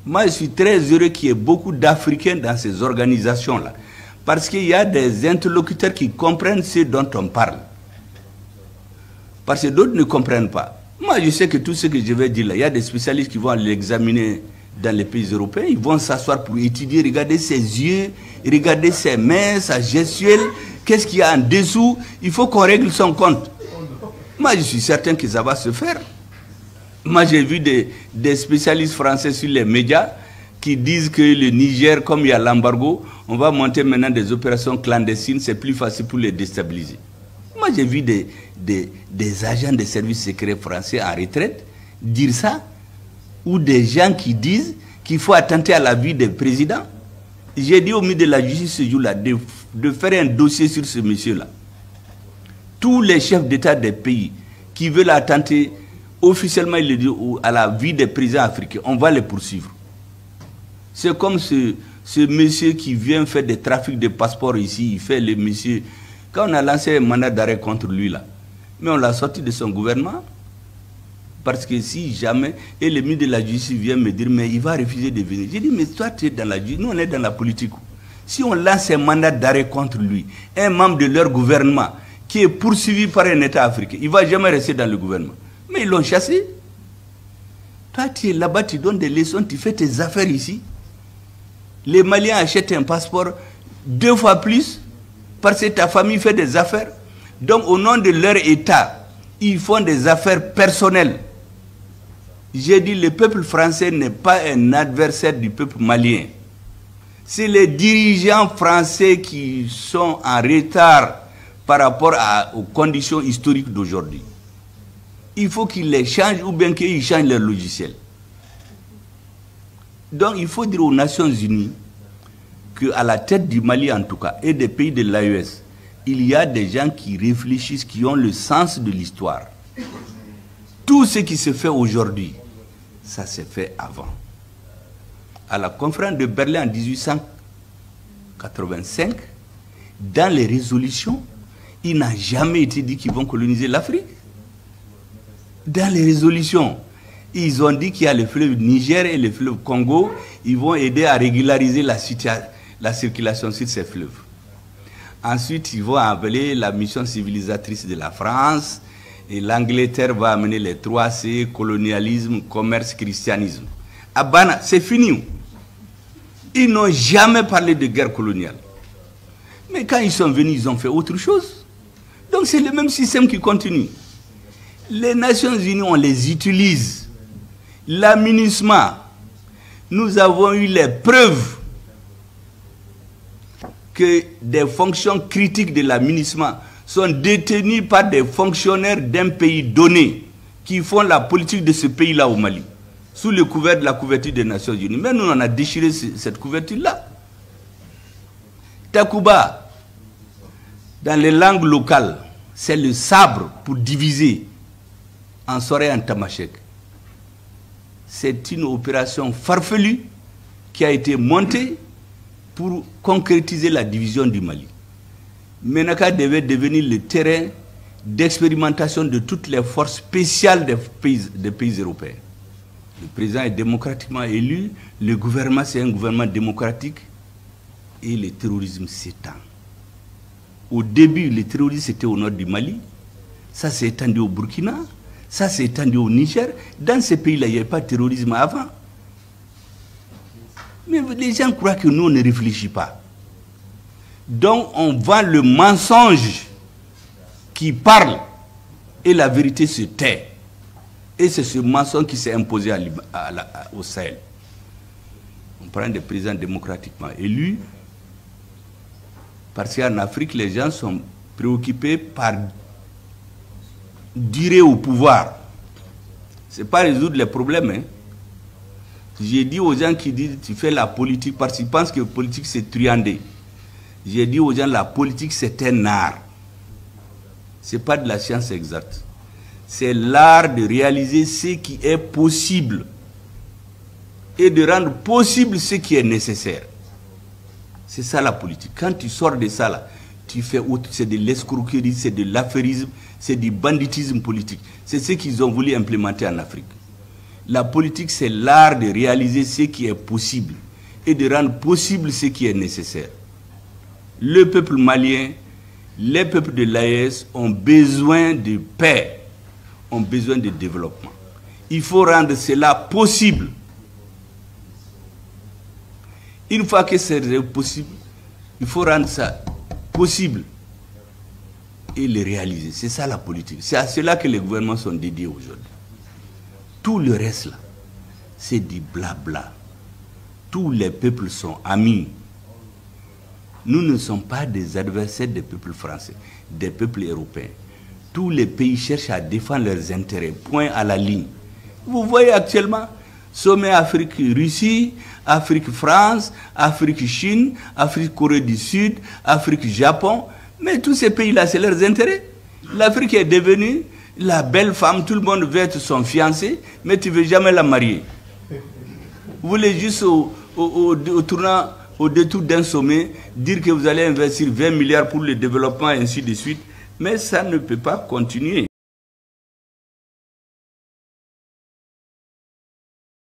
Moi, je suis très heureux qu'il y ait beaucoup d'Africains dans ces organisations-là. Parce qu'il y a des interlocuteurs qui comprennent ce dont on parle. Parce que d'autres ne comprennent pas. Moi, je sais que tout ce que je vais dire là, il y a des spécialistes qui vont l'examiner dans les pays européens. Ils vont s'asseoir pour étudier, regarder ses yeux, regarder ses mains, sa gestuelle, qu'est-ce qu'il y a en dessous. Il faut qu'on règle son compte. Moi, je suis certain que ça va se faire. Moi, j'ai vu des spécialistes français sur les médias qui disent que le Niger, comme il y a l'embargo, on va monter maintenant des opérations clandestines, c'est plus facile pour les déstabiliser. Moi, j'ai vu des agents des services secrets français en retraite dire ça, ou des gens qui disent qu'il faut attenter à la vie des présidents. J'ai dit au ministre de la Justice ce jour-là de faire un dossier sur ce monsieur-là. Tous les chefs d'État des pays qui veulent attenter officiellement, il le dit, à la vie des présidents africains, on va les poursuivre. C'est comme ce monsieur qui vient faire des trafics de passeports ici, il fait le monsieur. Quand on a lancé un mandat d'arrêt contre lui là, mais on l'a sorti de son gouvernement, parce que si jamais, et le ministre de la Justice vient me dire, mais il va refuser de venir. J'ai dit, mais toi tu es dans la justice, nous on est dans la politique. Si on lance un mandat d'arrêt contre lui, un membre de leur gouvernement qui est poursuivi par un État africain, il ne va jamais rester dans le gouvernement. Mais ils l'ont chassé. Toi, tu es là-bas, tu donnes des leçons, tu fais tes affaires ici. Les Maliens achètent un passeport 2 fois plus parce que ta famille fait des affaires. Donc, au nom de leur État, ils font des affaires personnelles. J'ai dit, le peuple français n'est pas un adversaire du peuple malien. C'est les dirigeants français qui sont en retard par rapport aux conditions historiques d'aujourd'hui. Il faut qu'ils les changent ou bien qu'ils changent leur logiciel. Donc il faut dire aux Nations Unies qu'à la tête du Mali en tout cas et des pays de l'AES, il y a des gens qui réfléchissent, qui ont le sens de l'histoire. Tout ce qui se fait aujourd'hui, ça s'est fait avant. À la conférence de Berlin en 1885, dans les résolutions, il n'a jamais été dit qu'ils vont coloniser l'Afrique. Dans les résolutions, ils ont dit qu'il y a le fleuve Niger et le fleuve Congo, ils vont aider à régulariser la circulation sur ces fleuves. Ensuite, ils vont appeler la mission civilisatrice de la France, et l'Angleterre va amener les 3C, colonialisme, commerce, christianisme. À Bana, c'est fini. Ils n'ont jamais parlé de guerre coloniale. Mais quand ils sont venus, ils ont fait autre chose. Donc c'est le même système qui continue. Les Nations Unies, on les utilise. L'aménagement, nous avons eu les preuves que des fonctions critiques de l'aménagement sont détenues par des fonctionnaires d'un pays donné qui font la politique de ce pays-là au Mali, sous le couvert de la couverture des Nations Unies. Mais nous, on a déchiré cette couverture-là. Takuba, dans les langues locales, c'est le sabre pour diviser en Soré en Tamashek. C'est une opération farfelue qui a été montée pour concrétiser la division du Mali. Menaka devait devenir le terrain d'expérimentation de toutes les forces spéciales des pays européens. Le président est démocratiquement élu, le gouvernement c'est un gouvernement démocratique et le terrorisme s'étend. Au début, le terrorisme était au nord du Mali, ça s'est étendu au Burkina, ça s'est étendu au Niger. Dans ces pays-là, il n'y avait pas de terrorisme avant. Mais les gens croient que nous, on ne réfléchit pas. Donc, on vend le mensonge qui parle et la vérité se tait. Et c'est ce mensonge qui s'est imposé au Sahel. On prend des présidents démocratiquement élus parce qu'en Afrique, les gens sont préoccupés par durer au pouvoir. Ce n'est pas résoudre les problèmes. Hein. J'ai dit aux gens qui disent tu fais la politique parce qu'ils pensent que la politique c'est truander. J'ai dit aux gens la politique c'est un art. Ce n'est pas de la science exacte. C'est l'art de réaliser ce qui est possible et de rendre possible ce qui est nécessaire. C'est ça la politique. Quand tu sors de ça là, tu fais autre, c'est de l'escroquerie, c'est de l'affairisme, c'est du banditisme politique. C'est ce qu'ils ont voulu implémenter en Afrique. La politique, c'est l'art de réaliser ce qui est possible et de rendre possible ce qui est nécessaire. Le peuple malien, les peuples de l'AES ont besoin de paix, ont besoin de développement. Il faut rendre cela possible. Une fois que c'est possible, il faut rendre ça possible et le réaliser. C'est ça la politique. C'est à cela que les gouvernements sont dédiés aujourd'hui. Tout le reste là, c'est du blabla. Tous les peuples sont amis. Nous ne sommes pas des adversaires des peuples français, des peuples européens. Tous les pays cherchent à défendre leurs intérêts, point à la ligne. Vous voyez actuellement, sommet Afrique-Russie, Afrique-France, Afrique-Chine, Afrique-Corée du Sud, Afrique-Japon. Mais tous ces pays-là, c'est leurs intérêts. L'Afrique est devenue la belle femme, tout le monde veut être son fiancé, mais tu ne veux jamais la marier. Vous voulez juste au détour d'un sommet, dire que vous allez investir 20 milliards pour le développement et ainsi de suite, mais ça ne peut pas continuer.